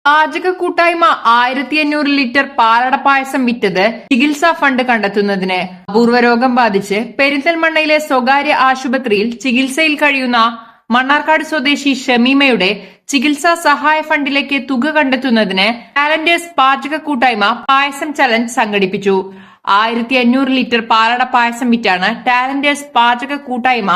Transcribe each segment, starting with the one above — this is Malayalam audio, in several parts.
പാചക കൂട്ടായ്മ 1500 ലിറ്റർ പാലട പായസം വിറ്റത് ചികിത്സാ ഫണ്ട് കണ്ടെത്തുന്നതിന്. അപൂർവ രോഗം ബാധിച്ച് പെരിന്തൽമണ്ണയിലെ സ്വകാര്യ ആശുപത്രിയിൽ ചികിത്സയിൽ കഴിയുന്ന മണ്ണാർക്കാട് സ്വദേശി ഷമീമയുടെ ചികിത്സാ സഹായ ഫണ്ടിലേക്ക് തുക കണ്ടെത്തുന്നതിന് ടാലന്റേഴ്സ് പാചക കൂട്ടായ്മ പായസം ചലഞ്ച് സംഘടിപ്പിച്ചു. 1500 ലിറ്റർ പാലട പായസം വിറ്റാണ് ടാലന്റേഴ്സ് പാചക കൂട്ടായ്മ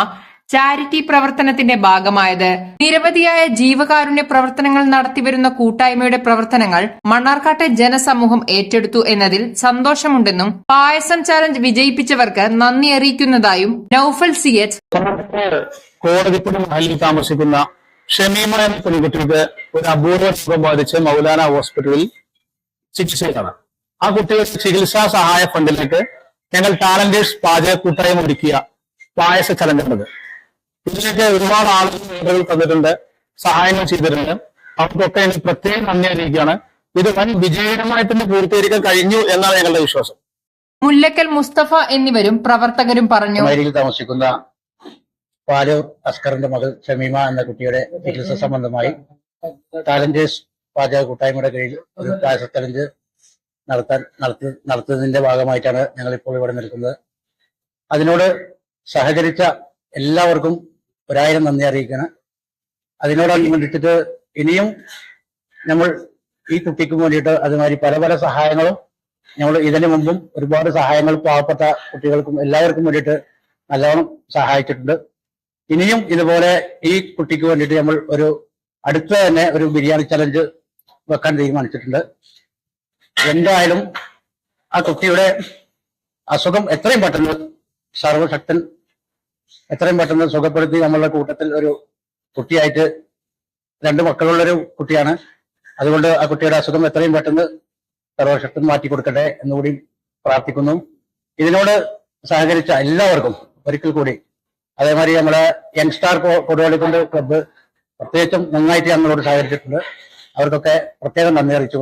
ചാരിറ്റി പ്രവർത്തനത്തിന്റെ ഭാഗമായത്. നിരവധിയായ ജീവകാരുണ്യ പ്രവർത്തനങ്ങൾ നടത്തിവരുന്ന കൂട്ടായ്മയുടെ പ്രവർത്തനങ്ങൾ മണ്ണാർക്കാട്ടെ ജനസമൂഹം ഏറ്റെടുത്തു എന്നതിൽ സന്തോഷമുണ്ടെന്നും പായസം ചാലഞ്ച് വിജയിപ്പിച്ചവർക്ക് നന്ദി അറിയിക്കുന്നതായും നൌഫൽ CH കോടതിപ്പുഴ മഹലിൽ താമസിക്കുന്ന ഷമീമ എന്ന പെൺകുട്ടിക്ക് ഒരു അപൂർവ രോഗം ബാധിച്ച് മൗലാന ഹോസ്പിറ്റലിൽ ചികിത്സയിലാണ്. ആ കുട്ടിയുടെ ചികിത്സാ സഹായ ഫണ്ടിലേക്ക് ഞങ്ങൾ ടാലന്റേഴ്സ് പാചക കൂട്ടായ്മ ഒരുക്കിയ പായസ ചലഞ്ചുണ്ട്. ഇതിലേക്ക് ഒരുപാട് ആളുകൾ ഓർഡറുകൾ തന്നിട്ടുണ്ട്, സഹായങ്ങൾ ചെയ്തിട്ടുണ്ട്. അവർക്കൊക്കെ എനിക്ക് പ്രത്യേകം നന്ദി അറിയിക്കുകയാണ്. ഇത് വൻ വിജയകരമായി തന്നെ പൂർത്തീകരിക്കാൻ കഴിഞ്ഞു എന്നാണ് ഞങ്ങളുടെ വിശ്വാസം. മുല്ലക്കൽ മുസ്തഫ എന്നിവരും പ്രവർത്തകരും പറഞ്ഞു. താമസിക്കുന്ന പാലൂർ അസ്കറിന്റെ മകൾ ഷമീമ എന്ന കുട്ടിയുടെ ചികിത്സ സംബന്ധമായി ടാലന്റേഴ്സ് പാചക കൂട്ടായ്മയുടെ കീഴിൽ ഒരു പായസ ചലഞ്ച് നടത്തുന്നതിന്റെ ഭാഗമായിട്ടാണ് ഞങ്ങളിപ്പോൾ ഇവിടെ നിൽക്കുന്നത്. അതിനോട് സഹകരിച്ച എല്ലാവർക്കും 1000 നന്ദി അറിയിക്കണം. അതിനോടനുബന്ധിച്ചിട്ട് ഇനിയും നമ്മൾ ഈ കുട്ടിക്ക് വേണ്ടിയിട്ട് അതുമാതിരി പല പല സഹായങ്ങളും നമ്മൾ ഇതിനു മുമ്പും ഒരുപാട് സഹായങ്ങൾ പാവപ്പെട്ട കുട്ടികൾക്കും എല്ലാവർക്കും വേണ്ടിയിട്ട് നല്ലോണം സഹായിച്ചിട്ടുണ്ട്. ഇനിയും ഇതുപോലെ ഈ കുട്ടിക്ക് വേണ്ടിയിട്ട് നമ്മൾ അടുത്ത് തന്നെ ഒരു ബിരിയാണി ചലഞ്ച് വെക്കാൻ തീരുമാനിച്ചിട്ടുണ്ട്. എന്തായാലും ആ കുട്ടിയുടെ അസുഖം എത്രയും പെട്ടെന്ന് സർവശക്തൻ എത്രയും പെട്ടെന്ന് സുഖപ്പെടുത്തി നമ്മളുടെ കൂട്ടത്തിൽ ഒരു കുട്ടിയായിട്ട് 2 മക്കളുള്ളൊരു കുട്ടിയാണ്. അതുകൊണ്ട് ആ കുട്ടിയുടെ അസുഖം എത്രയും പെട്ടെന്ന് സർവശക്തൻ മാറ്റി കൊടുക്കട്ടെ എന്നുകൂടി പ്രാർത്ഥിക്കുന്നു. ഇതിനോട് സഹകരിച്ച എല്ലാവർക്കും ഒരിക്കൽ കൂടി, അതേമാതിരി നമ്മളെ യങ്സ്റ്റാർ കൊടുവള്ളിക്കുണ്ട് ക്ലബ്ബ് പ്രത്യേകിച്ചും നന്നായിട്ട് ഞങ്ങളോട് സഹകരിച്ചിട്ടുണ്ട്. അവർക്കൊക്കെ പ്രത്യേകം നന്ദി അറിയിച്ചു.